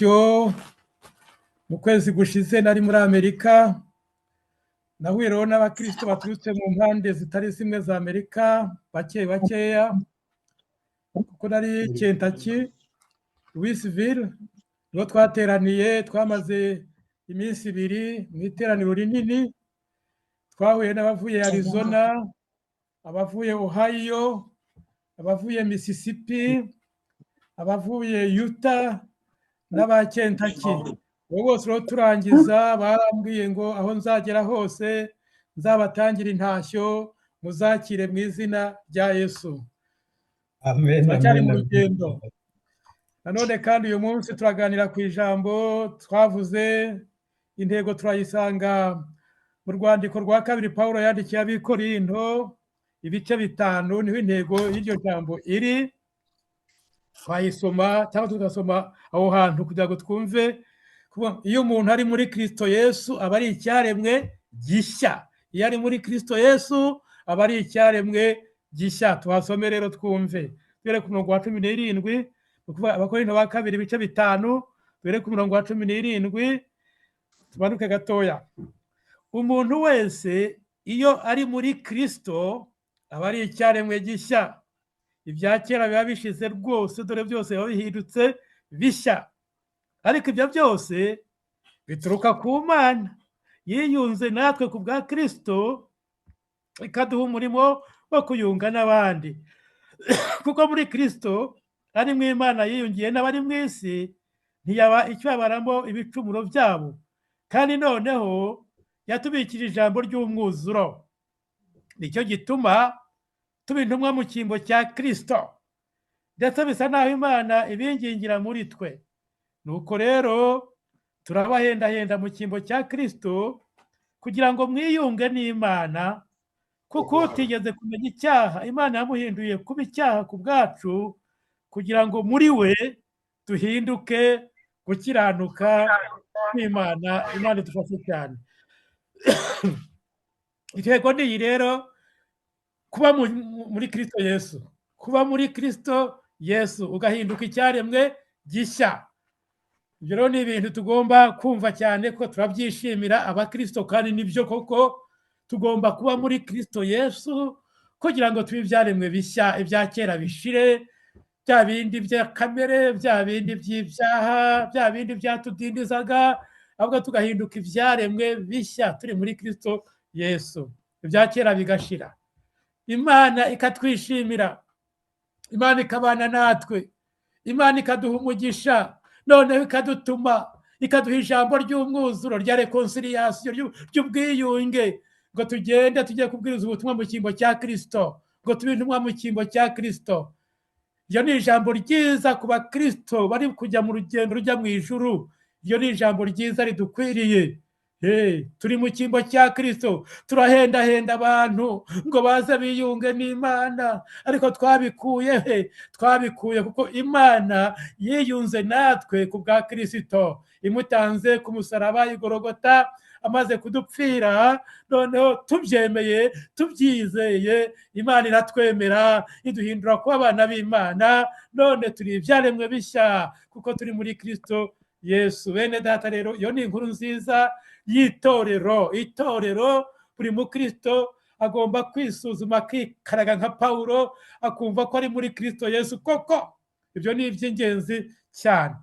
mu kwezi gushize nari muri Amerika, nahuriyeho n'abakristo baturutse mu mpande zitari zimwe za Amerika bakeya, kuko nari Kentucky, Louisville, niho twateraniye. Twamaze iminsi 2 mu iteraniro rinini. Twahuye n'abavuye Arizona, abavuye Ohio, abavuye Mississippi, abavuye Utah n'aba Kentucky. Bose rero turangiza barambwiye ngo aho nzagera hose nzabatangira intashyo, muzakire mu izina rya Yesu. Amen. Turacyari mu rugendo. Nanone kandi uyu munsi turaganira ku ijambo twavuze, intego turayisanga mu rwandiko rwa 2 Pawulo yandikiye ab'Ikorinto, ibice 5, niho intego y'iryo jambo iri. Twayisoma cyangwa tugasoma aho hantu kugira ngo twumve iyo umuntu ari muri Kristo Yesu aba ari icyaremwe gishya. Iyo ari muri Kristo Yesu aba ari icyaremwe gishya. Tuhasome rero twumve. Tugere ku murongo wa 17, ukuvuga Abakorinto ba 2 ibice 5, tugere ku murongo wa 17, tumanuke gatoya. Umuntu wese iyo ari muri Kristo aba ari icyaremwe gishya. Ibya kera biba bishize rwose, dore byose biba bihindutse bishya. Ariko ibyo byose bituruka ku Mana yiyunze natwe ku bwa Kristo, ikaduha umurimo wo kuyunga n'abandi. Kuko muri Kristo ari mu Imana yiyungiye n'abari mu isi, ntiyaba icyo yabaramo ibicumuro byabo, kandi noneho yatubikira ijambo ry'umwuzuro. Nicyo gituma tuba intumwa mu cyimbo cya Kristo, ndetse bisa naho Imana ibingingira muri twe. Nuko rero turabahendahenda mu cyimbo cya Kristo kugira ngo mwiyunge n'Imana, kuko utigeze kumenya icyaha Imana yamuhinduye kuba icyaha ku bwacu, kugira ngo muri we duhinduke gukiranuka n'Imana. Imana idufashe cyane. Intego ni iyi rero, kuba muri Kristo Yesu, kuba muri Kristo Yesu ugahinduka icyaremwe gishya. Ibyo rero ni ibintu tugomba kumva cyane, ko turabyishimira abakristo, kandi nibyo koko tugomba kuba muri Kristo Yesu kugira ngo tube ibyaremwe bishya, ibya kera bishire, bya bindi bya kamere, bya bindi by'ibyaha, bya bindi byatudindizaga, ahubwo tugahinduka ibyaremwe bishya turi muri Kristo Yesu, ibya kera bigashira. Imana ikatwishimira, Imana ikabana natwe, Imana ikaduha umugisha, noneho ikadutuma, ikaduha ijambo ry'umwuzuro, rya reconciliation, ry'ubwiyunge, ngo tugende tujye kubwiriza ubutumwa mu cyimbo cya Kristo, ngo tube intumwa mu cyimbo cya Kristo. Iyo ni ijambo ryiza ku bakristo bari kujya mu rugendo rujya mu ijuru. Iyo ni ijambo ryiza ridukwiriye. Turi mu cyimbo cya Kristo, turahendahenda abantu ngo baze biyunge n'Imana, ariko twabikuye kuko Imana yiyunze natwe ku bwa Kristo, imutanze ku musaraba i Golgotha, amaze kudupfira. Noneho tubyemeye, tubyizeye, Imana iratwemera, iduhindura kuba abana b'Imana. None turi ibyaremwe bishya kuko turi muri Kristo Yesu. Bene data rero, iyo ni inkuru nziza y'itorero. Itorero, buri mukristo agomba kwisuzuma, akikaraga nka Pawulo, akumva ko ari muri Kristo Yesu koko. Ibyo ni iby'ingenzi cyane.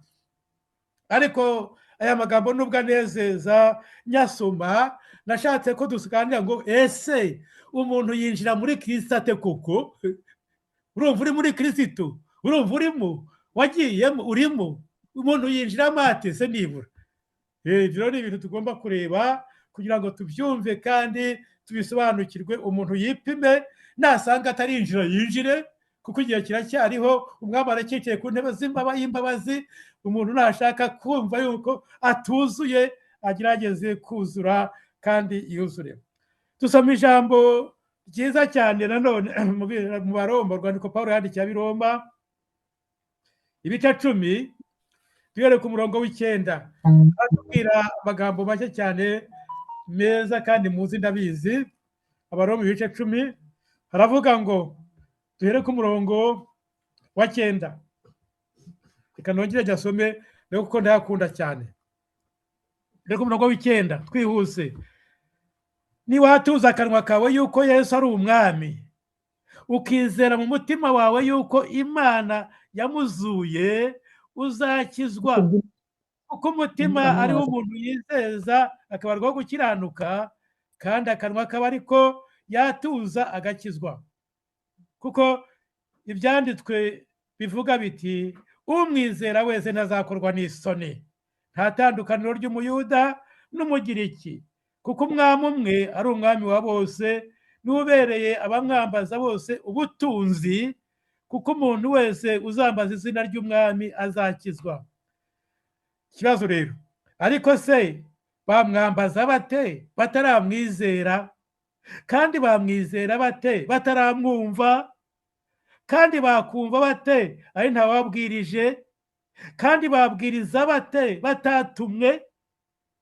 Ariko aya magambo nubwo anezeza, nyasoma nashatse ko dusuganira ngo ese umuntu yinjira muri Kristo ate koko? Urumva uri muri Kristo? Urumva urimo? Wagiyemo? Urimo? Umuntu yinjiramo ate se nibura? Ibyo ni ibintu tugomba kureba kugira ngo tubyumve kandi tubisobanukirwe. Umuntu yipime, nasanga atarinjira yinjire, kuko igihe kiracyariho. Umwami aracyekeye ku ntebe y'imbabazi. Umuntu nashaka kumva yuko atuzuye, agerageze kuzura kandi yuzure. Dusoma ijambo ryiza cyane nanone mu Baroma, urwandiko Pawulo yandikiye ab'Iroma, ibice 10, tugere ku murongo w'9. Atubwira amagambo make cyane meza kandi muzi ndabizi. Abaroma ibice 10 haravuga ngo, duhere ku murongo wa 9. Reka nongere gasome rero kuko ndayakunda cyane. Rero ku murongo w'icyenda twihuse, niba watuza akanwa kawe yuko Yesu ari umwami, ukizera mu mutima wawe yuko Imana yamuzuye, uzakizwa. Kuko umutima ari wo umuntu yizeza akabarwaho gukiranuka, kandi akanwa kaba ariko yatuza agakizwa. Kuko ibyanditswe bivuga biti, umwizera wese ntazakorwa n'isoni. Nta tandukaniro ry'umuyuda n'umugiriki, kuko umwami umwe ari umwami wa bose, n'ubereye abamwambaza bose ubutunzi, kuko umuntu wese uzambaza izina ry'umwami azakizwa. Ikibazo rero, ariko se bamwambaza bate bataramwizera? Kandi bamwizera bate bataramwumva? Kandi bakumva bate ari ntawabwirije? Kandi babwiriza bate batatumwe?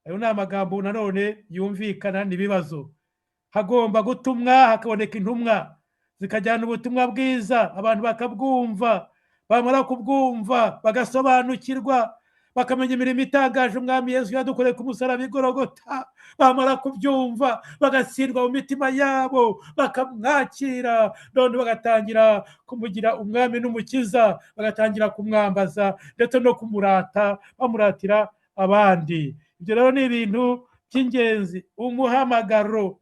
Ayo ni amagambo nanone yumvikana n'ibibazo. Hagomba gutumwa, hakaboneka intumwa zikajyana ubutumwa bwiza, abantu bakabwumva, bamara kubwumva bagasobanukirwa, bakamenya imirimo itangaje umwami Yesu yadukoreye ku musaraba i Gologota, bamara kubyumva bagatsindwa mu mitima yabo, bakamwakira, none bagatangira kumugira umwami n'umukiza, bagatangira kumwambaza ndetse no kumurata, bamuratira abandi. Ibyo rero ni ibintu by'ingenzi. Umuhamagaro,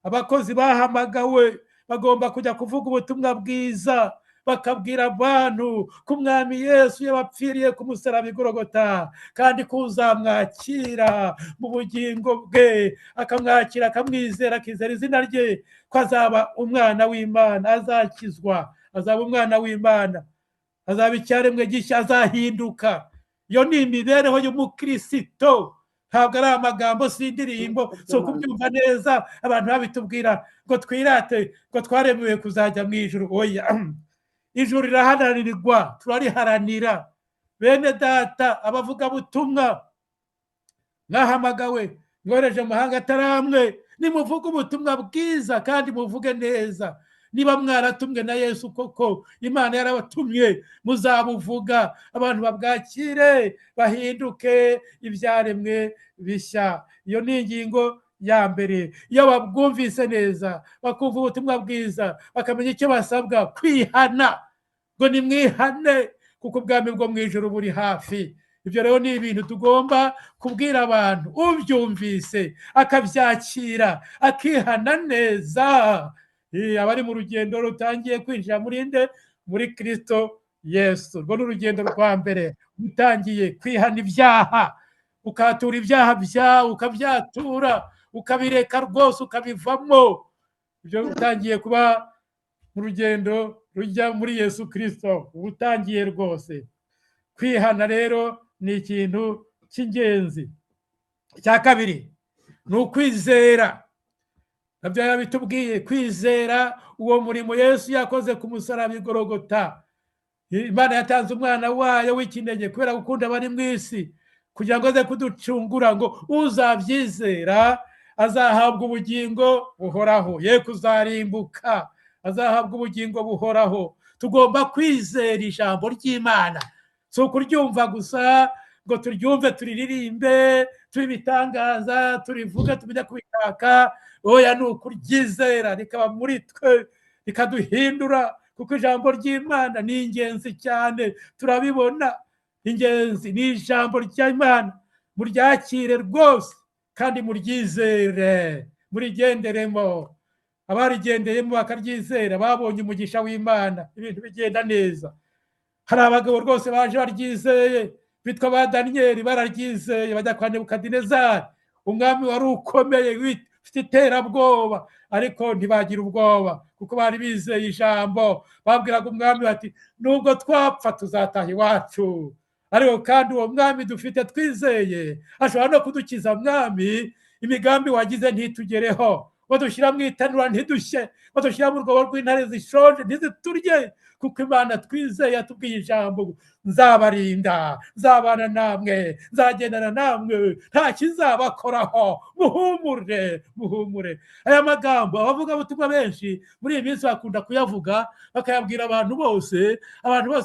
abakozi bahamagawe bagomba kujya kuvuga ubutumwa bwiza, bakabwira abantu ko umwami Yesu yabapfiriye ku musaraba i Gologota, kandi ko uzamwakira mu bugingo bwe, akamwakira, akamwizera, akizera izina rye, ko azaba umwana w'Imana, azakizwa, azaba umwana w'Imana, azaba icyaremwe gishya, azahinduka. Iyo ni imibereho y'umukristo, ntabwo ari amagambo, si indirimbo, si ukubyumva neza abantu babitubwira ngo twirate ngo twaremewe kuzajya mu ijuru. Oya, ijuru rirahanarirwa, turariharanira. Bene data, abavugabutumwa mwahamagawe, mwohereje mu mahanga atari amwe, nimuvuge ubutumwa bwiza kandi muvuge neza. Niba mwaratumwe na Yesu koko, Imana yarabatumye, muzabuvuga, abantu babwakire, bahinduke ibyaremwe bishya. Iyo ni ingingo ya mbere. Iyo babwumvise neza, bakumva ubutumwa bwiza, bakamenya icyo basabwa, kwihana, ngo nimwihane kuko ubwami bwo mu ijuru buri hafi. Ibyo rero ni ibintu tugomba kubwira abantu. Ubyumvise akabyakira, akihana neza, abari mu rugendo rutangiye kwinjira muri Kristo Yesu. Urwo ni urugendo rwa mbere, utangiye kwihana ibyaha, ukatura ibyaha byawe, ukabyatura, ukabireka rwose, ukabivamo. Ibyo utangiye kuba mu rugendo rujya muri Yesu Kristo, uba utangiye rwose. Kwihana rero ni ikintu cy'ingenzi. Icya kabiri ni ukwizera. Nabyo yarabitubwiye, kwizera uwo murimo Yesu yakoze ku musaraba i Gologota. Imana yatanze umwana wayo w'ikinege kubera gukunda abari mu isi, kugira ngo aze kuducungura, ngo uzabyizera azahabwa ubugingo buhoraho, ye kuzarimbuka, azahabwa ubugingo buhoraho. Tugomba kwizera ijambo ry'Imana, si ukuryumva gusa ngo turyumve turiririmbe, tubitangaza, turivuge, tumenya kubitaka. Oya, ni ukuryizera rikaba muri twe, rikaduhindura, kuko ijambo ry'Imana ni ingenzi cyane. Turabibona, ingenzi ni ijambo ry'Imana. Muryakire rwose kandi muryizere, murigenderemo. Abarigendeyemo bakaryizera babonye umugisha w'Imana, ibintu bigenda neza. Hari abagabo rwose baje baryizeye, bitwa ba Daniyeli, bararyizeye, bajya kwa Nebukadinezari, umwami wari ukomeye ufite iterabwoba, ariko ntibagira ubwoba kuko bari bizeye ijambo. Babwiraga umwami bati, nubwo twapfa tuzataha iwacu, ariko kandi uwo mwami dufite twizeye ashobora no kudukiza. Mwami, imigambi wagize ntitugereho, wadushyira mu itanura ntidushye, wadushyira mu rwobo rw'intare zishonje ntiziturye, kuko Imana twizeye yatubwiye ijambo, nzabarinda, nzabana namwe, nzagendana namwe, nta kizabakoraho, muhumure. Aya magambo abavugabutumwa benshi muri iyi minsi bakunda kuyavuga, bakayabwira abantu bose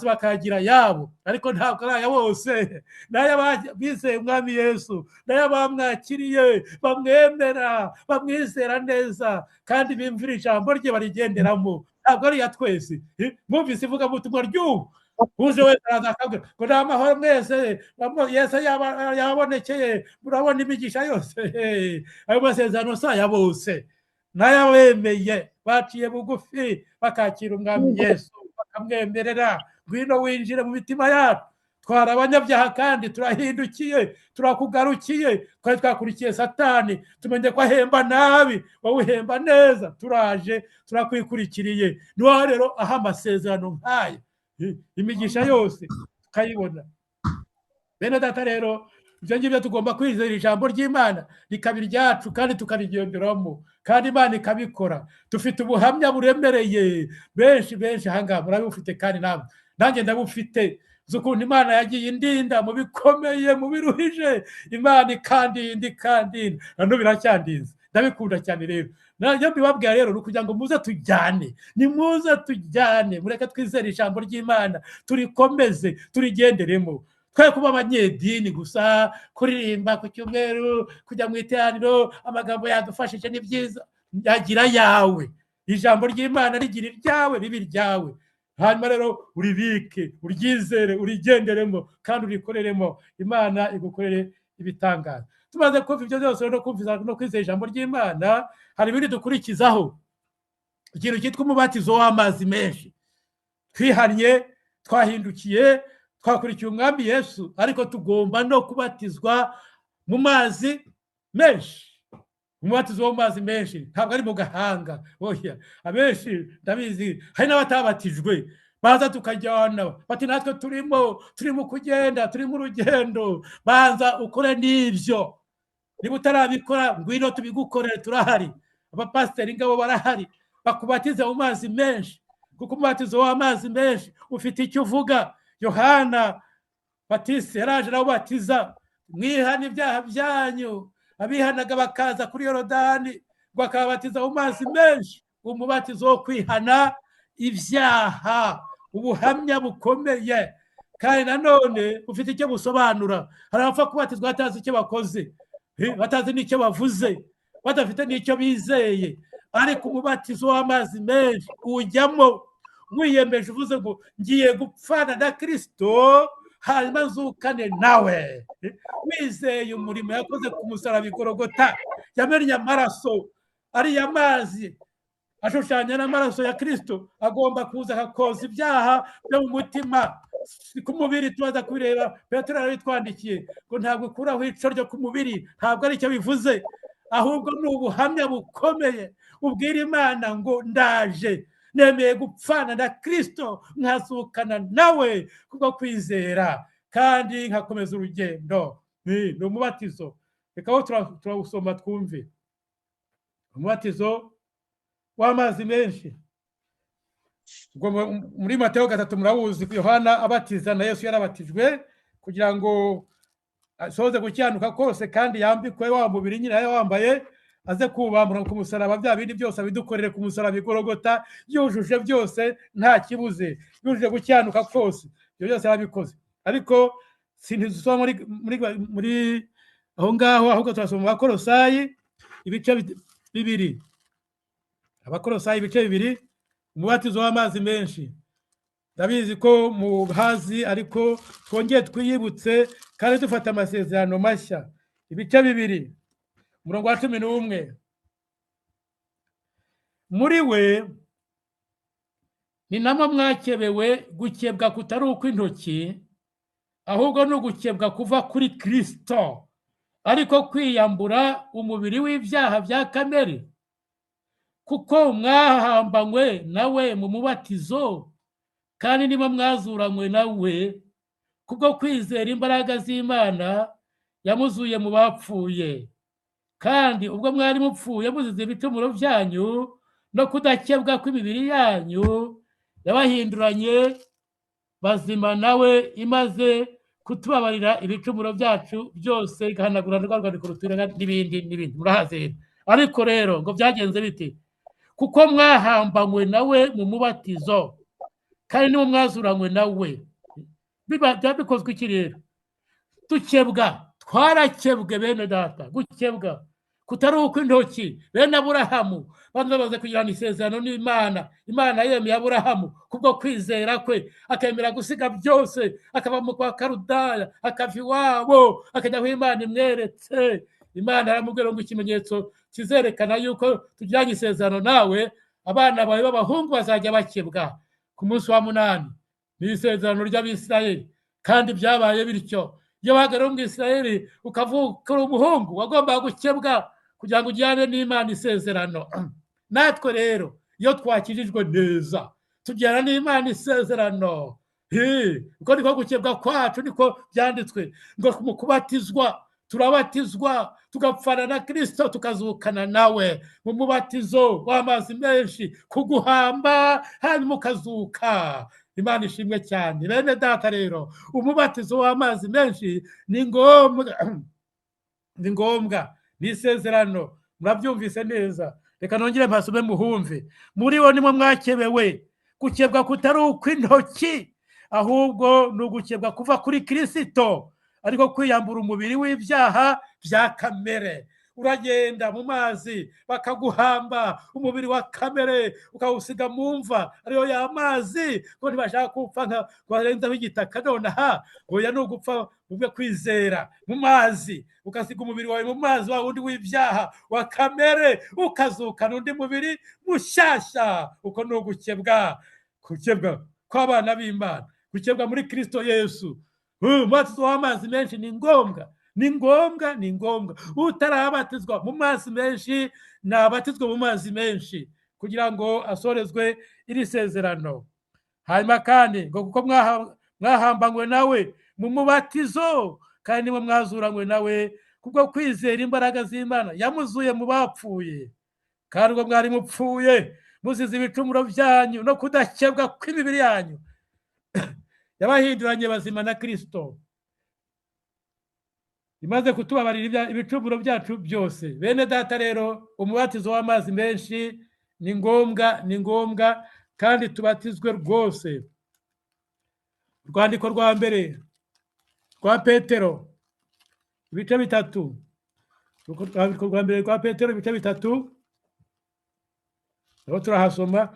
bakayagira ayabo, ariko ntabwo ari aya bose, n'ay'abizeye umwami Yesu, n'ay'abamwakiriye, bamwemera, bamwizera neza, kandi bimvira ijambo rye barigenderamo, ntabwo ari iya twese. Mwumvise ivugabutumwa ry'ubu, uje wese araza akabwira ngo ni amahoro mwese, Yesu yabonekeye, murabona imigisha yose. Ayo masezerano si aya bose, n'ayabemeye baciye bugufi bakakira umwami Yesu, bakamwemerera, ngwino winjire mu mitima yacu, twari abanyabyaha kandi turahindukiye, turakugarukiye, twari twakurikiye Satani, tumenye ko ahemba nabi, wowe uhemba neza, turaje turakwikurikiriye. Niho rero aho amasezerano nk'aya, imigisha yose tukayibona. Bene data rero, ibyo ngibyo tugomba kwizera ijambo ry'Imana rikaba iryacu kandi tukarigenderamo, kandi Imana ikabikora. Dufite ubuhamya buremereye benshi ahangaha murabufite, kandi nanjye ndabufite, z'ukuntu Imana yagiye indinda mu bikomeye, mu biruhije, Imana ikandinda, na n'ubu iracyandinze. Ndabikunda cyane rero. Nanjye mbibabwira rero ni ukugira ngo muze tujyane, nimuze tujyane, mureke twizere ijambo ry'Imana, turikomeze, turigenderemo. Twe kuba abanyedini gusa, kuririmba ku cyumweru, kujya mu iteraniro, amagambo yadufashije ni byiza, yagira yawe. Ijambo ry'Imana rigira iryawe, ribe iryawe. Hanyuma rero uribike, uryizere, urigenderemo, kandi urikoreremo. Imana igukorere ibitangaza. Tumaze kumva ibyo byose no kwizera ijambo ry'Imana, hari ibindi dukurikizaho, ikintu cyitwa umubatizo w'amazi menshi. Twihannye, twahindukiye, twakurikiye umwami Yesu, ariko tugomba no kubatizwa mu mazi menshi. Umubatizo wo mu mazi menshi ntabwo ari mu gahanga, oya. Abenshi ndabizi hari n'abatabatijwe, baza tukajyana bati natwe turimo kugenda, turi mu rugendo. Banza ukore n'ibyo, niba utarabikora ngwino tubigukorere, turahari. Abapasiteri ngabo barahari, bakubatiza mu mazi menshi, kuko umubatizo w'amazi menshi ufite icyo uvuga. Yohana Batista yaraje arabatiza, mwihana ibyaha byanyu. Abihanaga bakaza kuri Yorodani, bakabatiza mu mazi menshi. Umubatizo wo kwihana ibyaha, ubuhamya bukomeye, kandi nanone ufite icyo busobanura. Hari abapfa kubatizwa batazi icyo bakoze, batazi n'icyo bavuze, badafite n'icyo bizeye. Ariko umubatizo w'amazi menshi ujyamo wiyemeje, uvuze ngo ngiye gupfana na Kristo, hanyuma nzukane nawe, wizeye umurimo yakoze ku musaraba i Golgota, yamennye amaraso. Ariya mazi ashushanya n'amaraso ya Kristo, agomba kuza akakoza ibyaha byo mu mutima. Ku mubiri tubaza kubireba, Petero yarabitwandikiye ngo ntabwo ikuraho ico ryo ku mubiri, ntabwo ari icyo bivuze, ahubwo ni ubuhamya bukomeye ubwira Imana ngo ndaje, nemeye gupfana na Kristo, nkazukana nawe kubwo kwizera, kandi nkakomeza urugendo. Ni umubatizo. Reka aho turawusoma twumve. Umubatizo w'amazi menshi, muri Mateyo 3 murawuzi, Yohana abatiza na Yesu yarabatijwe kugira ngo asoze gucyanuka kose, kandi yambikwe wa mubiri nyine yawambaye, aze kubambura ku musaraba, bya bindi byose abidukorere ku musaraba i Golgota, yujuje byose nta kibuze, yujuje gucyanuka kose. Ibyo byose yarabikoze. Ariko sinizusoma muri aho ngaho, ahubwo turasoma mu Bakolosayi ibice 2. Abakolosayi ibice 2, umubatizo w'amazi menshi. Ndabizi ko muhazi, ariko twongeye twiyibutse kandi dufata amasezerano mashya. Ibice 2, umurongo wa 11. Muri we ni namwe mwakebewe gukebwa kutari ukw'intoki, ahubwo no gukebwa kuva kuri Kristo, ariko kwiyambura umubiri w'ibyaha bya kamere, kuko mwahambanywe nawe mu mubatizo, kandi niba mwazuranywe nawe kubwo kwizera imbaraga z'Imana yamuzuye mu bapfuye. Kandi ubwo mwari mupfuye muzize ibicumuro byanyu no kudakebwa kw'imibiri yanyu, yabahinduranye bazima nawe imaze kutubabarira ibicumuro byacu byose igahanagura rwa rwandiko ruturega n'ibindi murahazi. Ariko rero ngo byagenze bite? Kuko mwahambanywe nawe mu mubatizo kandi niwo mwazuranywe nawe. Bikozwe iki rero? Dukebwa, twarakebwe bene data. Gukebwa kutari ukw'intoki. Bene Aburahamu bamaze kugirana isezerano n'Imana. Imana yemeye Aburahamu kubwo kwizera kwe, akemera gusiga byose, akava mu kwa Karudaya, akava iwabo, akajya aho Imana imweretse. Imana yaramubwira ngo ikimenyetso kizerekana yuko tugiranye isezerano nawe, abana bawe b'abahungu bazajya bakebwa ku munsi wa 8. Ni isezerano ry'Abisirayeli, kandi byabaye bityo. Iyo wahagarara mu Isirayeli ukavuka uri umuhungu, wagombaga gukebwa kugira ngo ujyane n'Imana isezerano. Natwe rero iyo twakijijwe neza tujyana n'Imana isezerano. Uko niko gukebwa kwacu, niko byanditswe ngo mu kubatizwa turabatizwa tugapfana na Kristo tukazukana nawe mu mubatizo w'amazi menshi, kuguhamba hanyuma ukazuka. Imana ishimwe cyane. Bene data rero, umubatizo w'amazi menshi ni ngombwa, ni ngombwa, ni isezerano. Murabyumvise neza? Reka nongere mpasume muhumve. Muri wo nimwe mwakebewe. Gukebwa kutari ukw'intoki, ahubwo ni ugukebwa kuva kuri Kristo, ariko kwiyambura umubiri w'ibyaha bya kamere. Uragenda mu mazi bakaguhamba umubiri wa kamere ukawusiga mu mva, ariyo ya mazi, ngo ntibashaka gupfa nka barenzaho igitaka. Nonaha oya, ni ugupfa ubwe kwizera mu mazi, ukasiga umubiri wawe mu mazi wa wundi w'ibyaha wa kamere, ukazukana undi mubiri mushyashya. Uko ni ugukebwa, gukebwa kw'abana b'Imana, gukebwa muri Kristo Yesu. Umubatizo w'amazi menshi ni ngombwa, ni ngombwa, ni ngombwa. Utarabatizwa mu mazi menshi nabatizwa mu mazi menshi kugira ngo asorezwe iri sezerano. Hanyuma kandi ngo kuko mwahambanywe nawe mu mubatizo kandi niwo mwazuranywe nawe kubwo kwizera imbaraga z'Imana yamuzuye mu bapfuye. Kandi ubwo mwari mupfuye muzize ibicumuro byanyu no kudakebwa kw'imibiri yanyu, yabahinduranye bazima na Kristo, imaze kutubabarira ibicumuro byacu byose. Bene data rero, umubatizo w'amazi menshi ni ngombwa, ni ngombwa, kandi tubatizwe rwose. Urwandiko rwa mbere rwa Petero ibice 3. Urwandiko rwa mbere rwa Petero ibice 3, aho turahasoma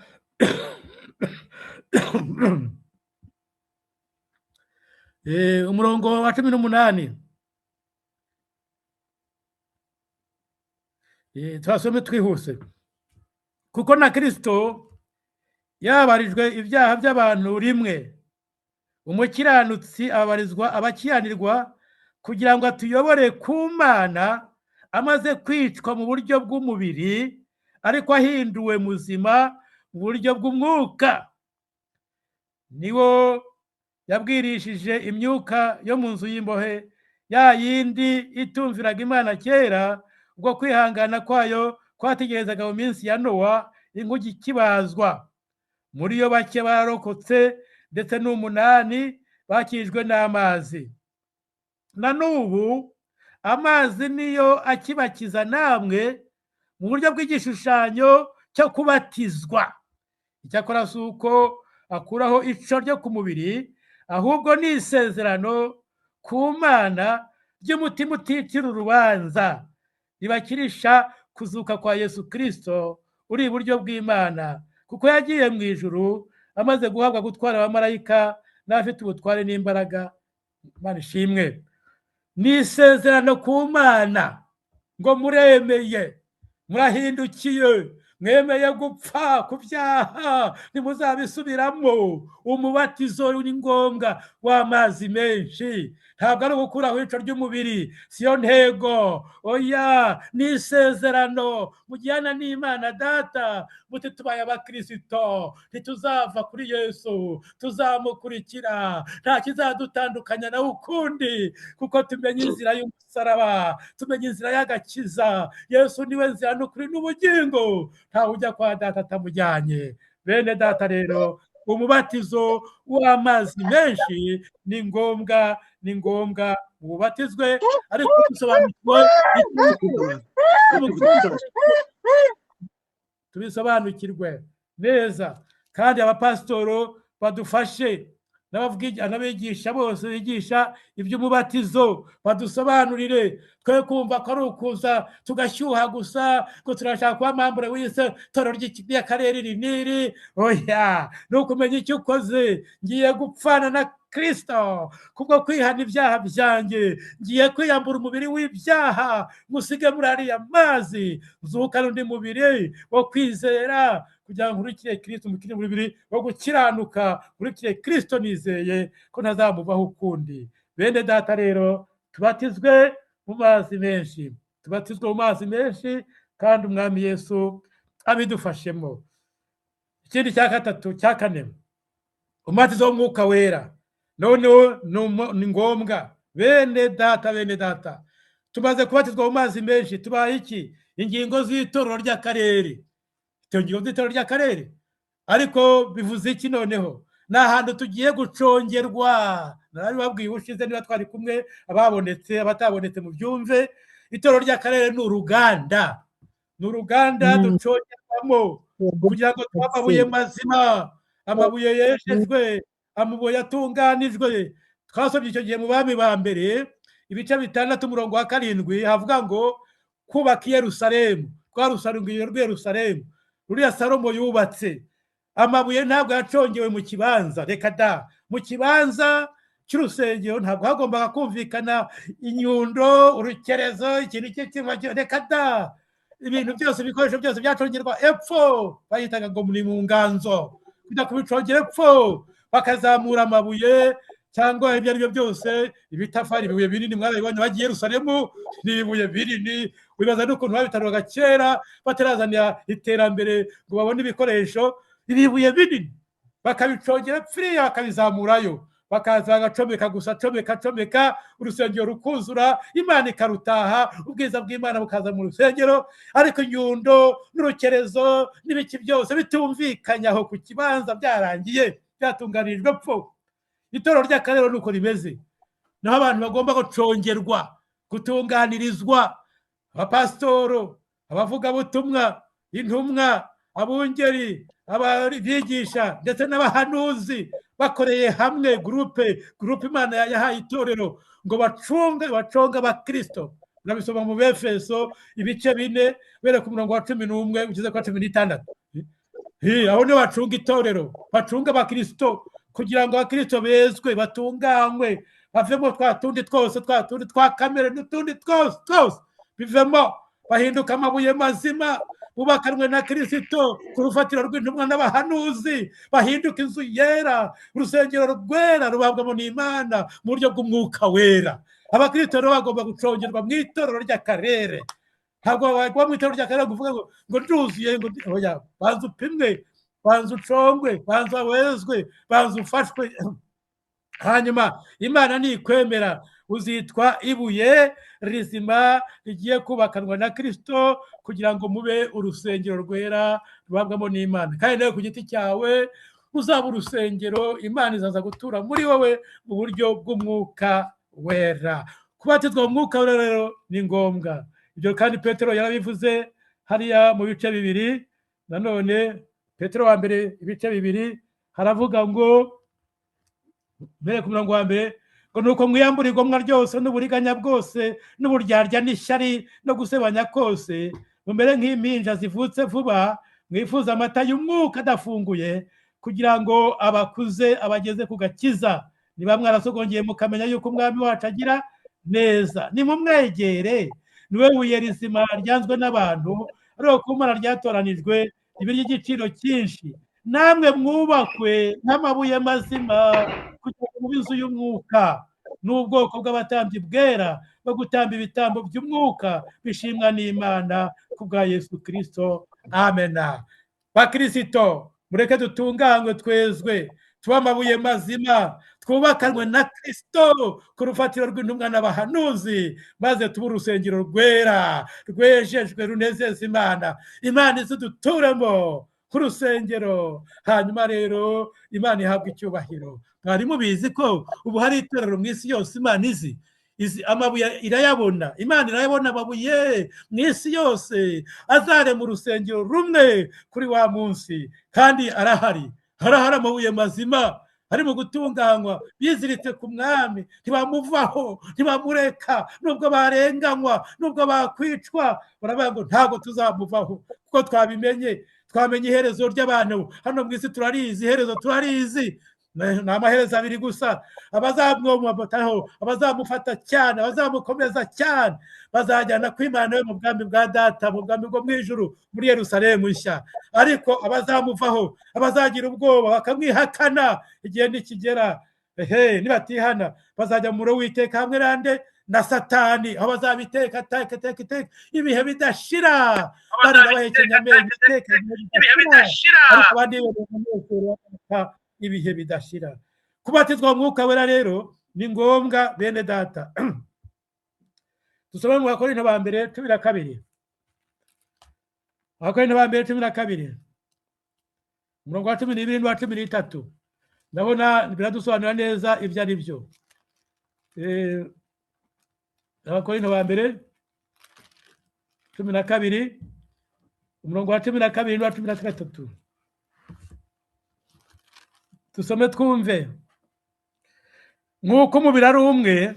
umurongo wa 18. Twasome twihuse. Kuko na Kristo yabarijwe ibyaha by'abantu rimwe, umukiranutsi abarizwa abakiranirwa, kugira ngo atuyobore ku Mana, amaze kwicwa mu buryo bw'umubiri, ariko ahinduwe muzima mu buryo bw'umwuka. Niwo yabwirishije imyuka yo mu nzu y'imbohe, ya yindi itumviraga Imana kera, ubwo kwihangana kwayo kwategerezaga mu minsi ya Nowa, inkugi ikibazwa. Muri yo bake barokotse, ndetse n'8 bakijwe n'amazi. Na n'ubu amazi niyo akibakiza namwe mu buryo bw'igishushanyo cyo kubatizwa. Icyakora si uko akuraho ico ryo ku mubiri, ahubwo ni isezerano ku Mana ry'umutima uticira urubanza, ribakirisha kuzuka kwa Yesu Kristo uri iburyo bw'Imana, kuko yagiye mu ijuru amaze guhabwa gutwara abamarayika n'abafite ubutware n'imbaraga. Imana ishimwe. Ni isezerano ku Mana ngo muremeye, murahindukiye, mwemeye gupfa ku byaha, ntimuzabisubiramo. Umubatizo ni ngombwa w'amazi menshi, ntabwo ari ugukuraho ico ry'umubiri, siyo ntego. Oya, ni isezerano mujyana n'Imana Data, muti tubaye abakristo ntituzava kuri Yesu, tuzamukurikira, nta kizadutandukanya nawe ukundi, kuko tumenye inzira y'umusaraba, tumenye inzira y'agakiza. Yesu niwe nzira n'ukuri n'ubugingo, ntawe ujya kwa Data atamujyanye. Bene data rero, umubatizo w'amazi menshi ni ngombwa ubatizwe, ariko tubisobanukirwe neza, kandi abapasitoro badufashe n'abigisha bose bigisha iby'umubatizo badusobanurire, twe kumva ko ari ukuza tugashyuha gusa ngo turashaka kuba mambure w'ise toro ry'akarere iri n'iri. Oya, ni ukumenya icyo ukoze. Ngiye gupfana na Kristo kubwo kwihana ibyaha byanjye, ngiye kwiyambura umubiri w'ibyaha musige muri ariya mazi, nzukana undi mubiri wo kwizera kugira ngo nkurikire Kristo, umukire mubiri wo gukiranuka, nkurikire Kristo nizeye ko ntazamuvaho ukundi. Bene data rero, tubatizwe mu mazi menshi, kandi umwami Yesu abidufashemo. Ikindi cya kane, umubatizo w'umwuka wera noneho ni ngombwa. Bene data, tumaze kubatizwa mu mazi menshi, tubaye iki? Ingingo z'itorero ry'akarere. Ingingo z'itorero ry'akarere ariko bivuze iki? Noneho ni ahantu tugiye gucongerwa. Narabibabwiye ubushize, niba twari kumwe, ababonetse abatabonetse mu byumve. Itorero ry'akarere ni uruganda ducongerwamo kugira ngo tuba amabuye mazima, amabuye yeshejwe, amabuye yatunganijwe. Twasomye icyo gihe mu Bami ba Mbere ibice 6:7 havuga ngo kubaka i Yerusalemu, rw'Yerusalemu ruriya Salomo yubatse. Amabuye ntabwo yacongewe mu kibanza, reka da. Mu kibanza cy'urusengero ntabwo hagombaga kumvikana inyundo, urukerezo, ikintu cy'ikima, reka da. Ibintu byose, ibikoresho byose byacongerwa epfo, bayitaga ngo ni mu nganzo. Kujya kubicongera epfo, bakazamura amabuye cyangwa ibyo ari byo byose, ibitafari, ibibuye binini. Mwarabibonye bagiye Yerusalemu, ni ibibuye binini. Wibaza n'ukuntu babitarukaga kera batarazanira iterambere ngo babone ibikoresho. Ibibuye binini bakabicongera pfiriya, bakabizamurayo, bakaza bagacomeka gusa, comeka, urusengero rukuzura, Imana ikarutaha, ubwiza bw'Imana bukaza mu rusengero. Ariko inyundo n'urukerezo n'ibiki byose bitumvikanye aho ku kibanza, byarangiye, byatunganirijwe pfo. Itorero ry'akarere nuko rimeze, naho abantu bagomba gucongerwa, gutunganirizwa. Abapasitoro, abavugabutumwa, intumwa, abungeri, abigisha ndetse n'abahanuzi bakoreye hamwe, gurupe Imana yahaye itorero ngo baconge abakristo. Urabisoma mu Befeso ibice 4 bere ku murongo wa 11 ugeze kwa 16. Aho niho bacunga itorero, bacunga abakristo kugira ngo abakristo bezwe, batunganywe, bavemo twa tundi twa kamere n'utundi twose bivemo, bahinduka amabuye mazima, bubakanwe na Kristo ku rufatiro rw'intumwa n'abahanuzi, bahinduka inzu yera, urusengero rwera rubabwamo n'Imana mu buryo bw'umwuka wera. Abakristo rero bagomba gucongerwa mu itorero ry'akarere. Ntabwo bagwa mu itorero ry'akarere kuvuga ngo nduzuye, ngo oya, banza upimwe, banza ucongwe, banza wezwe, banza ufashwe. Hanyuma Imana nikwemera, uzitwa ibuye rizima rigiye kubakanwa na Kristo kugira ngo mube urusengero rwera rubabwamo n'Imana. Kandi nawe ku giti cyawe uzaba urusengero, Imana izaza gutura muri wowe mu buryo bw'umwuka wera. Kubatizwa mu mwuka wera rero ni ngombwa. Ibyo kandi Petero yarabivuze hariya mu bice 2. Nanone Petero wa mbere ibice 2 haravuga ngo, mbere ku murongo wa mbere, ngo nuko mwiyambura igomwa ryose n'uburiganya bwose n'uburyarya n'ishyari no gusebanya kose, mumere nk'impinja zivutse vuba, mwifuza amata y'umwuka adafunguye, kugira ngo abakuze abageze ku gakiza. Niba mwarasogongeye mukamenya yuko umwami wacu agira neza, nimumwegere. Niwe buye rizima ryanzwe n'abantu, ariko ku Mana ryatoranijwe, ibiryo igiciro cyinshi. Namwe mwubakwe nk'amabuye mazima kugira ngo mube inzu y'umwuka, n'ubwoko bw'abatambyi bwera bwo gutamba ibitambo by'umwuka bishimwa n'Imana ku bwa Yesu Kristo. Amena. Bakristo, mureke dutunganywe, twezwe, tuba amabuye mazima, twubakanwe na Kristo ku rufatiro rw'intumwa n'abahanuzi, maze tuba urusengero rwera, rwejejwe, runezeza Imana. Imana iziduturemo ku rusengero. Hanyuma rero Imana ihabwa icyubahiro. Mwari mubizi ko ubu hari itorero mu isi yose Imana izi amabuye irayabona, Imana irayabona amabuye mu isi yose azare mu rusengero rumwe kuri wa munsi, kandi arahari amabuye mazima ari mu gutunganywa, biziritse ku mwami, ntibamuvaho, ntibamureka, nubwo barenganywa, nubwo bakwicwa, baravuga ngo ntabwo tuzamuvaho, kuko twamenye iherezo ry'abantu hano mu isi. Turarizi iherezo, turarizi ni amaherezo abiri gusa. Abazamwomataho, abazamufata cyane, abazamukomeza cyane, bazajyana kw'Imana we mu bwami bwa Data, mu bwami bwo mu ijuru, muri Yerusalemu nshya. Ariko abazamuvaho, abazagira ubwoba bakamwihakana, igihe nikigera, nibatihana, bazajya mu muriro w'iteka hamwe na Satani, aho bazabiteka ibihe bidashira, barira bahekenya amenyo, ibihe bidashira, ariko abandi ibihe bidashira. Kubatizwa mu Mwuka Wera rero ni ngombwa, bene data. Dusome mu Bakorinto ba mbere 12, Abakorinto ba mbere 12 umurongo wa 12 n'uwa 13. Ndabona biradusobanura neza ibyo ari byo. Abakorinto ba mbere 12 umurongo wa 12 n'uwa 13. Dusome twumve. Nk'uko umubiri ari umwe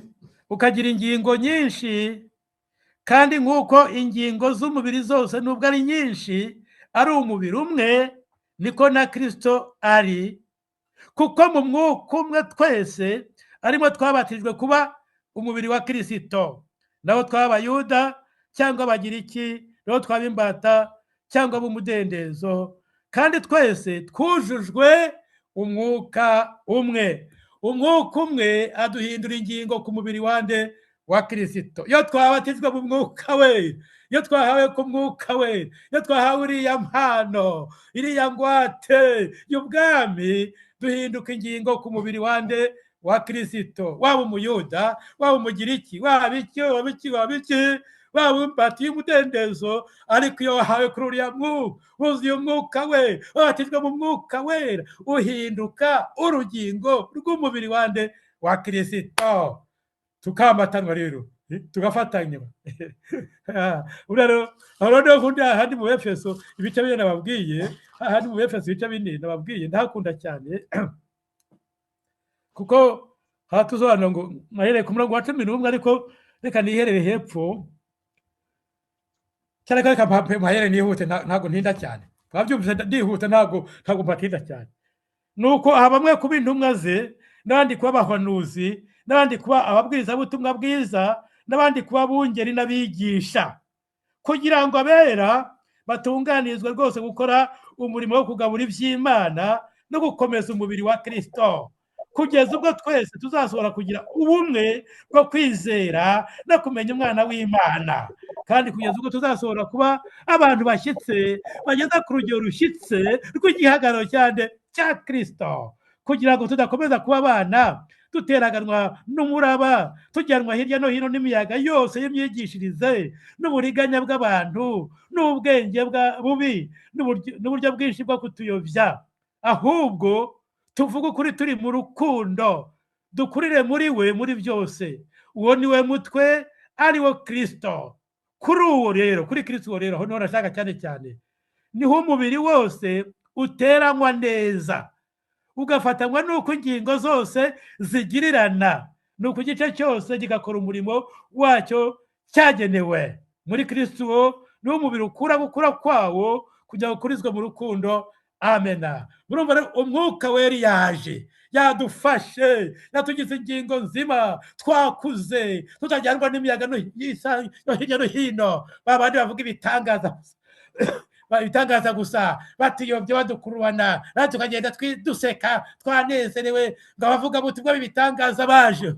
ukagira ingingo nyinshi, kandi nk'uko ingingo z'umubiri zose nubwo ari nyinshi ari umubiri umwe, niko na Kristo ari. Kuko mu mwuka umwe twese arimo twabatijwe kuba umubiri wa Kristo, naho twaba Abayuda cyangwa Abagiriki, naho twaba imbata cyangwa ab'umudendezo, kandi twese twujujwe umwuka umwe. Umwuka umwe aduhindura ingingo ku mubiri wande wa Kristo. Iyo twabatijwe mu Mwuka we, iyo twahawe ku Mwuka we, iyo twahawe iriya mpano, iriya ngwate y'ubwami, duhinduka ingingo ku mubiri wande wa Kristo. Waba Umuyuda, waba Umugiriki, waba iki, waba imbata y'umudendezo, ariko iyo wahawe kuri uriya mwuka, wuzuye umwuka we, wabatijwe mu Mwuka Wera, uhinduka urugingo rw'umubiri wande wa Kristo. Tukamatanwa rero, tugafatanya. Urero ahandi mu Efeso ibice 4 nababwiye, ahandi mu Efeso ibice 4 nababwiye, ndakunda cyane kuko hatuzobanura ngo mahere ku murongo wa 11, ariko reka niherere hepfo cyane, reka mahere nihute, ntago ntinda cyane. Twabyumvise ndihute, ntago mpatinda cyane. Nuko bamwe kuba intumwa ze, n'abandi kuba abahanuzi, n'abandi kuba ababwirizabutumwa bwiza, n'abandi kuba bungeri n'abigisha, kugira ngo abera batunganirizwe rwose gukora umurimo wo kugabura iby'Imana no gukomeza umubiri wa Kristo, kugeza ubwo twese tuzasohora kugira ubumwe bwo kwizera no kumenya umwana w'Imana, kandi kugeza ubwo tuzasohora kuba abantu bashyitse, bageza ku rugero rushyitse rw'igihagararo cya Kristo, kugira ngo tudakomeza kuba abana duteraganwa n'umuraba, tujyanwa hirya no hino n'imiyaga yose y'imyigishirize n'uburiganya bw'abantu n'ubwenge bubi n'uburyo bwinshi bwo kutuyobya. Ahubwo tuvuga ukuri turi mu rukundo, dukurire muri we muri byose. Uwo ni we mutwe, ari wo Kristo. Kuri uwo rero, kuri Kristo uwo rero, aho niho nashaka cyane, niho umubiri wose uteranywa neza, ugafatanywa n'uko ingingo zose zigirirana, n'uko igice cyose gikakora umurimo wacyo cyagenewe. Muri Kristo uwo niwo umubiri ukura gukura kwawo, kugira ngo ukurizwe mu rukundo. Amena. Murumva Umwuka Wera yaje, yadufashe, yatugize ingingo nzima, twakuze, tutajyanwa n'imiyaga no hirya no hino, babandi bavuga ibitangaza gusa, batiyobye badukurubana, natwe tukagenda duseka twanezerewe, ngo abavuga butumwa b'ibitangaza baje.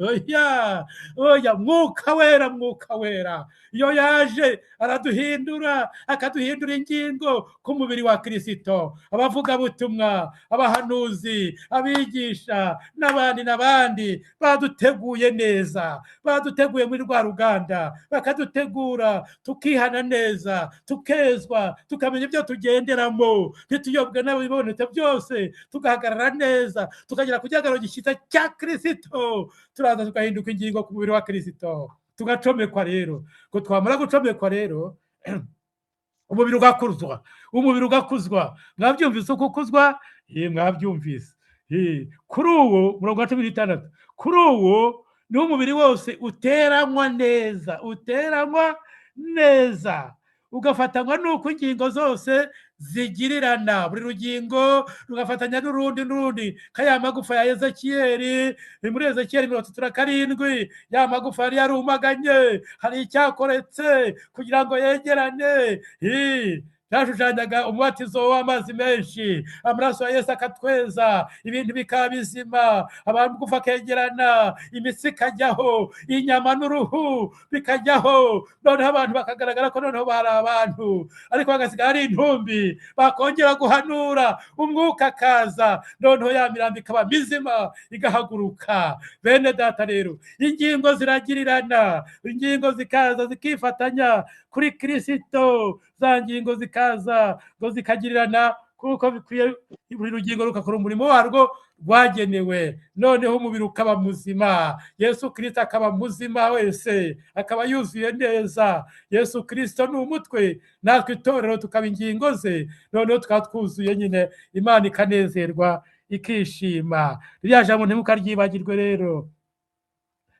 Oya, Mwuka Wera iyo yaje araduhindura, akaduhindura ingingo ku mubiri wa Kristo. Abavuga butumwa, abahanuzi, abigisha n'abandi baduteguye neza, baduteguye muri rwa ruganda, bakadutegura tukihana neza, tukezwa, tukamenya tukamenya ibyo tugenderamo, ntituyobwe n'ibibonetse byose, tugahagarara neza, tukagera ku gihagararo gishyitsa cya Kristo, turaza tugahinduka ingingo ku mubiri wa Kristo, tugacomekwa rero. Ngo twamara gucomekwa rero umubiri ugakuzwa, umubiri ugakuzwa. Mwabyumvise uko ukuzwa? Mwabyumvise. Kuri uwo murongo wa 16, kuri uwo niwo umubiri wose uteranywa neza, uteranywa neza, ugafatanywa n'uko ingingo zose zigirirana, buri rugingo rugafatanya n'urundi nka ya magufa ya Ezekiyeli. Muri Ezekiyeli 37 ya magufa yari yarumaganye, hari icyakoretse kugira ngo yegerane. Byashushanyaga umubatizo w'amazi menshi, amaraso ya Yesu akatweza, ibintu bikaba bizima, amagufa akegerana, imitsi ikajyaho, inyama n'uruhu bikajyaho, noneho abantu bakagaragara ko noneho bari abantu, ariko bagasigara ari intumbi. Bakongera guhanura, umwuka akaza, noneho ya mirambo ikaba mizima, igahaguruka. Bene data rero, ingingo ziragirirana, ingingo zikaza zikifatanya kuri Kristo, za ngingo zikaza ngo zikagirirana kuko bikwiye, buri rugingo rugakora umurimo warwo rwagenewe, noneho umubiri ukaba muzima. Yesu Kristo akaba muzima wese, akaba yuzuye neza. Yesu Kristo ni umutwe, natwe itorero tukaba ingingo ze, noneho tukaba twuzuye nyine, Imana ikanezerwa ikishima. Ririya jambo ntimukaryibagirwe rero,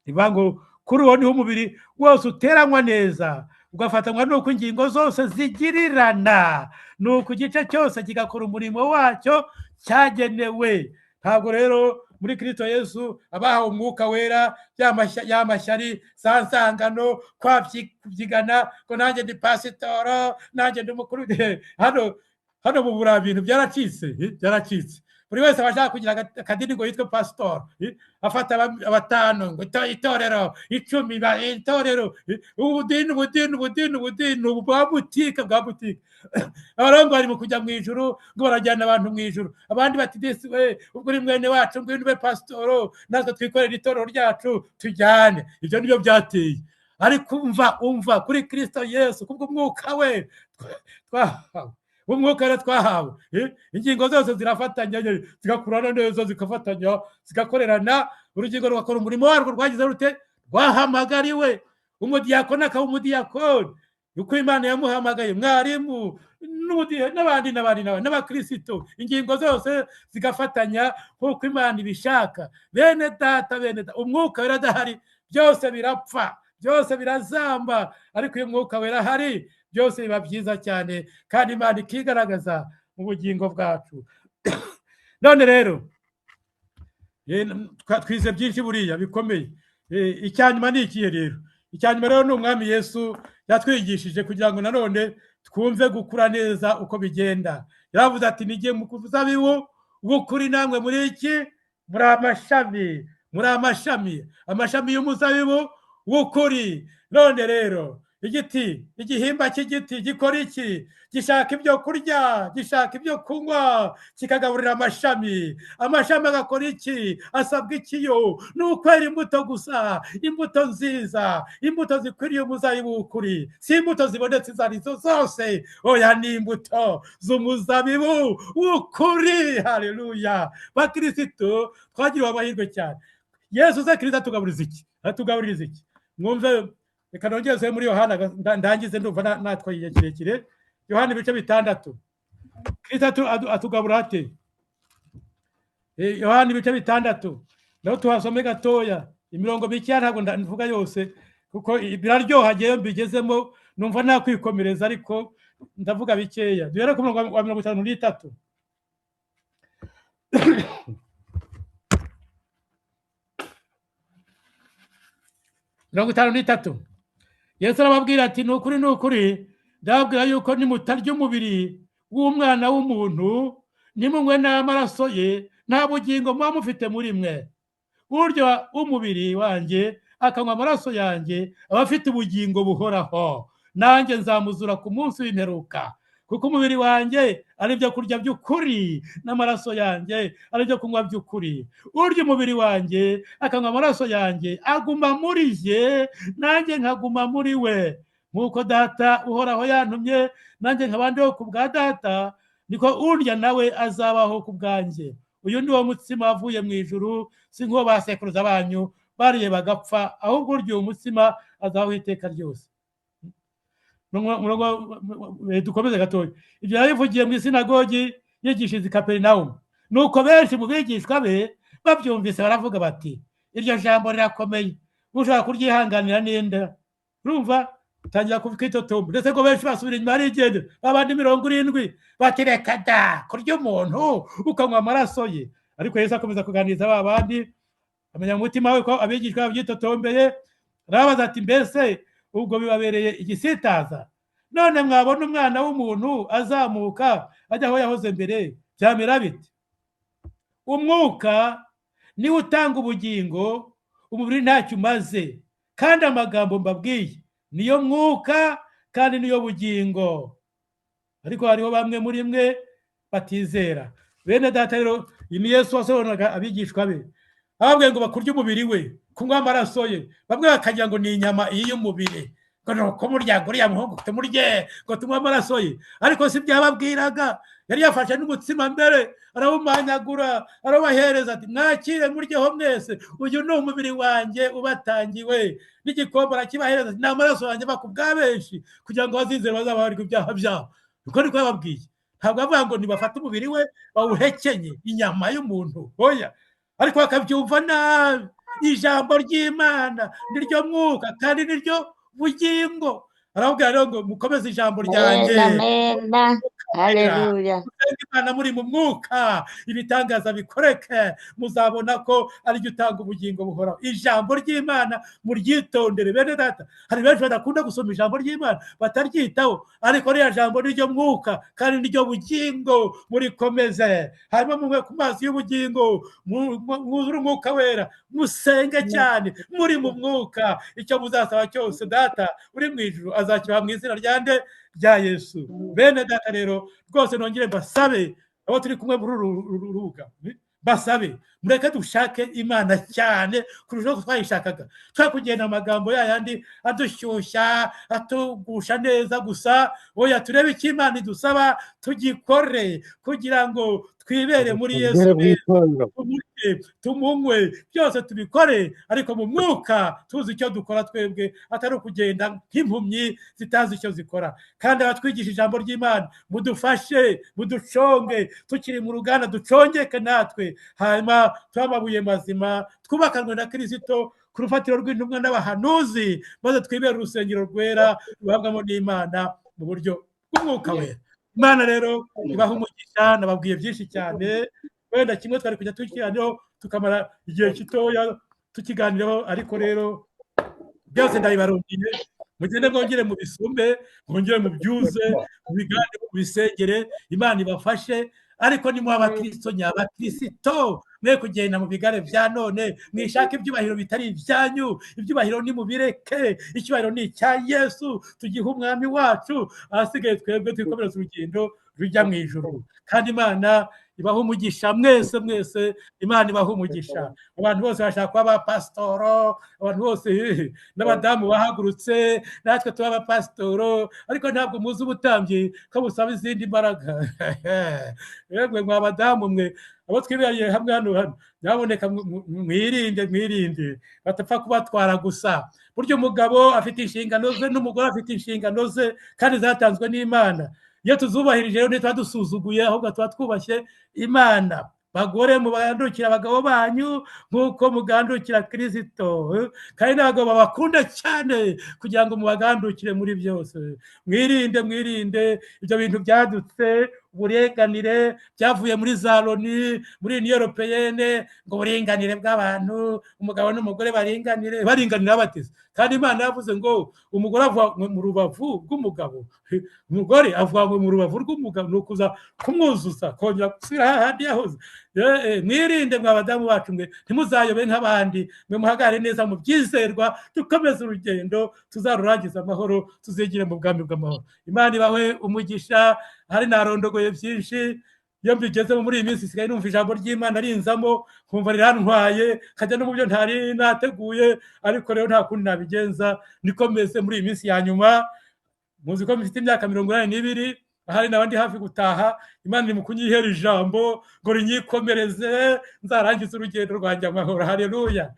rivuga ngo kuri uwo niho umubiri wose uteranywa neza, ugafatanywa n'uko ingingo zose zigirirana, n'uko igice cyose kigakora umurimo wacyo cyagenewe. Ntabwo rero muri Kristo Yesu abahawe umwuka wera y'amashyari, za nsangano, kwabyigana ngo nanjye ndi pasitoro, nanjye ndi umukuru. Hano mu buriya bintu byaracitse, byaracitse. Buri wese abashaka kugira akadini ngo yitwe pasitori, afata 5 ngo itorero, 10 itorero, ubudini bwa butike, bwa butike. Abarongo bari mu kujya mu ijuru, ngo barajyana abantu mu ijuru. Abandi bati disi we, ubwo uri mwene wacu, ngo ube pasitoro, natwe twikorera itorero ryacu tujyane. Ibyo nibyo byateye. Ariko umva kuri Kristo Yesu, kubwo umwuka we twahawe, umwuka rero twahawe, ingingo zose zirafatanya, zigakurana neza, zikafatanya, zigakorerana, urugingo rugakora umurimo warwo rwagize rute, rwahamagariwe. Umudiyakoni akaba umudiyakoni uko Imana yamuhamagaye, mwarimu n'abandi n'abakristo, ingingo zose zigafatanya nk'uko Imana ibishaka. Bene data, umwuka wera adahari byose birapfa, byose birazamba, ariko iyo umwuka wera ahari byose biba byiza cyane, kandi Imana ikigaragaza mu bugingo bwacu. None rero twize byinshi buriya bikomeye. Icyanyuma ni ikihe rero? Icyanyuma rero ni umwami Yesu yatwigishije kugira ngo nanone twumve gukura neza uko bigenda. Yaravuze ati nigiye mu kuzabibu w'ukuri, namwe muri iki? Muri amashami, muri amashami y'umuzabibu w'ukuri. None rero igihimba cy'igiti gikora iki? Gishaka ibyo kurya, gishaka ibyo kunywa, kikagaburira amashami. Amashami agakora iki? Asabwa ikiyo? Ni ukwera imbuto gusa, imbuto nziza, imbuto zikwiriye umuzabibu w'ukuri, si imbuto zibonetse izo arizo zose, oya, ni imbuto z'umuzabibu w'ukuri. Haleluya! Bakristo twagiriwe amahirwe cyane. Yesu ze Kristo atugaburiza iki? Atugabuririza iki? Mwumve, reka nongeze muri Yohana, ndangize ndumva natwaye igihe kirekire. Yohana 6. Kristo atugabura ate? Yohana 6, naho tuhasome gatoya, imirongo mike, ntabwo ndavuga yose kuko biraryoha, ngewe mbigezemo numva nakwikomereza, ariko ndavuga bikeya. Duhere ku murongo wa 53. Mirongo 53. Yesu arababwira ati ni ukuri ndababwira yuko nimutarya umubiri w'umwana w'umuntu, nimunywe n'amaraso ye, nta bugingo muba mufite muri mwe. Urya umubiri wanjye akanywa amaraso yanjye aba afite ubugingo buhoraho, nanjye nzamuzura ku munsi w'imperuka. Kuko umubiri wanjye ari ibyo kurya by'ukuri, n'amaraso yanjye ari ibyo kunywa by'ukuri. Urya umubiri wanjye akanywa amaraso yanjye aguma muri ye, nanjye nkaguma muri we. nk'uko data uhoraho yantumye nanjye nkaba ndiho ku bwa data, niko urya nawe azabaho ku bwanjye. Uyu ni wo mutsima wavuye mu ijuru, si nk'uwo ba sekuruza banyu bariye bagapfa, ahubwo urya uwo mutsima azabaho iteka ryose. Dukomeze gatoya. Ibyo yabivugiye mu isinagogi yigishiriza i Kaperinawumu. Nuko benshi mu bigishwa be babyumvise baravuga bati, iryo jambo rirakomeye, ushobora kuryihanganira ninde? Urumva tangira kwitotomba, ndetse ko benshi basubira inyuma arigendera, abandi 70 bati reka da kurya umuntu ukanywa amaraso ye. Ariko Yesu akomeza kuganiriza ba bandi, amenya mu mutima we ko abigishwa babyitotombeye, arabaza ati, mbese ubwo bibabereye igisitaza? None mwabona umwana w'umuntu azamuka ajya aho yahoze mbere, byamera bite? Umwuka niwe utanga ubugingo, umubiri ntacyo umaze, kandi amagambo mbabwiye niyo mwuka kandi niyo bugingo. Ariko hariho bamwe muri mwe batizera. Bene data rero, ni Yesu wasobanuraga abigishwa be, ababwiye ngo bakurye umubiri we, kunywa amaraso ye. Bamwe bakagira ngo ni inyama y'umubiri, ngo nuko murya uriya muhungu tumurye ngo tunywe amaraso ye. Ariko si byababwiraga, yari yafashe n'umutsima mbere arawumanyagura, arabahereza ati, mwakire muryeho mwese, uyu ni umubiri wanjye ubatangiwe. N'igikombe arakibahereza, ni amaraso yanjye ku bwa benshi, kugira ngo bazizere bazababarirwe ibyaha byabo. Uko niko yababwiye. Ntabwo avuga ngo nibafate umubiri we bawuhekenye inyama y'umuntu, oya. Ariko bakabyumva nabi. Ijambo ry'Imana niryo mwuka kandi niryo bugingo. Arababwira rero ngo mukomeze ijambo ryanjye. Amen. Haleluya. Imana muri mu mwuka, ibitangaza bikoreke, muzabona ko ari ryo utanga ubugingo buhoraho. Ijambo ry'Imana muryitondere bene data. Hari benshi badakunda gusoma ijambo ry'Imana bataryitaho, ariko rya jambo niryo mwuka kandi niryo bugingo, murikomeze. Hanyuma mumwe ku mazi y'ubugingo, mwuzure umwuka wera, musenge cyane muri mu mwuka. Icyo muzasaba cyose data uri mu ijuru azakibaha mu izina ryande rya Yesu. Bene data rero, rwose nongere basabe abo turi kumwe muri uru rubuga, basabe mureke dushake Imana cyane kurushaho uko twayishakaga. Twa kugenda amagambo yayandi adushyushya, atugusha neza gusa, oya turebe icyo Imana idusaba tugikore, kugira ngo twibere muri Yesu neza, tumunywe, byose tubikore ariko mu mwuka tuzi icyo dukora twebwe, atari ukugenda nk'impumyi zitazi icyo zikora. Kandi abatwigisha ijambo ry'Imana mudufashe, muduconge, tukiri mu ruganda ducongeke natwe, hanyuma twamabuye mazima twubakanwe na Kristo ku rufatiro rw'intumwa n'abahanuzi, maze twibere urusengero rwera ruhabwamo n'Imana mu buryo bw'umwuka wera. Imana rero ibaha umugisha. Nababwiye byinshi cyane, wenda kimwe twari kujya tukiganiraho tukamara igihe gitoya tukiganiraho, ariko rero byose ndabibarungiye. Mugende mwongere mu bisumbe, mwongere mu byuze, mu biganiro, mu bisengere. Imana ibafashe, ariko ni mu abakristo nyabakristo, mwe kugenda mu bigare bya none, mwishaka ibyubahiro bitari ibyanyu. Ibyubahiro ni mubireke, icyubahiro ni icya Yesu, tugihe umwami wacu. Ahasigaye twebwe twikomereza urugendo rujya mu ijuru. Kandi Imana ibaha umugisha mwese mwese, Imana ibaha umugisha. Abantu bose bashaka kuba abapasitoro, abantu bose n'abadamu bahagurutse, natwe tuba abapasitoro, ariko ntabwo muzi ubutambyi ko busaba izindi mbaraga. Yemwe mwa badamu mwe, abo twibariye hamwe hano, nyaboneka mwirinde batapfa kubatwara gusa. Burya umugabo afite inshingano ze n'umugore afite inshingano ze, kandi zatanzwe n'Imana. Iyo tuzubahirije rero ntituba dusuzuguye, ahubwo tuba twubashye Imana. Bagore mugandukira abagabo banyu nk'uko mugandukira Kristo, kandi n'abagabo babakunda cyane kugira ngo mubagandukire muri byose. Mwirinde ibyo bintu byadutse, uburenganire byavuye muri za Loni, muri Union Européenne, ngo uburenganire bw'abantu, umugabo n'umugore baringanira bateze. Kandi Imana yavuze ngo umugore avuga mu rubavu rw'umugabo, umugore avuga mu rubavu rw'umugabo, ni ukuza kumwuzuza, kongera gusubira hahandi yahoze. Mwirinde mwa badamu bacu mwe, ntimuzayobe nk'abandi, mwe muhagare neza mu byizerwa, dukomeze urugendo tuzarurangiza amahoro, tuzigire mu bwami bw'amahoro. Imana ibahe umugisha. Hari narondogoye byinshi, iyo mbigezemo muri iyi minsi sigaye numva ijambo ry'Imana rinzamo nkumva rirantwaye kajya no mu byo ntari nateguye, ariko rero nta kundi nabigenza, niko meze muri iyi minsi ya nyuma. Muzi ko mfite imyaka 82, ahari n'abandi hafi gutaha. Imana iri mu kunyihera ijambo ngo rinyikomereze, nzarangiza urugendo rwanjye amahoro. Haleluya.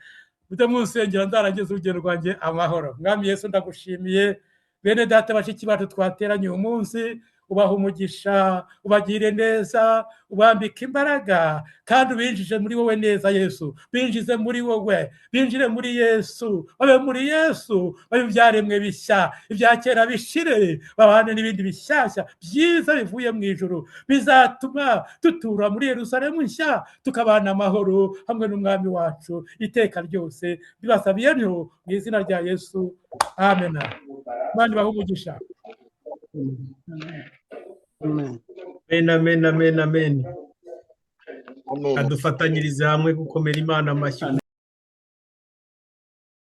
Mujye munsengera nzarangiza urugendo rwanjye amahoro. Mwami Yesu ndagushimiye, bene data bashiki bacu twateranye uyu munsi, ubaha umugisha, ubagire neza, ubambika imbaraga, kandi ubinjije muri wowe neza Yesu. Binjize muri wowe, binjire muri Yesu, babe muri Yesu, babe ibyaremwe bishya, ibya kera bishire, babane n'ibindi bishyashya byiza bivuye mu ijuru, bizatuma tutura muri Yerusalemu nshya, tukabana amahoro hamwe n'umwami wacu iteka ryose. Bibasabiye mu izina rya Yesu, amen. Imana ibahe umugisha. Amen. Amen, amen, amen, amen. Amen. Adufatanyirize hamwe gukomera Imana amashyi.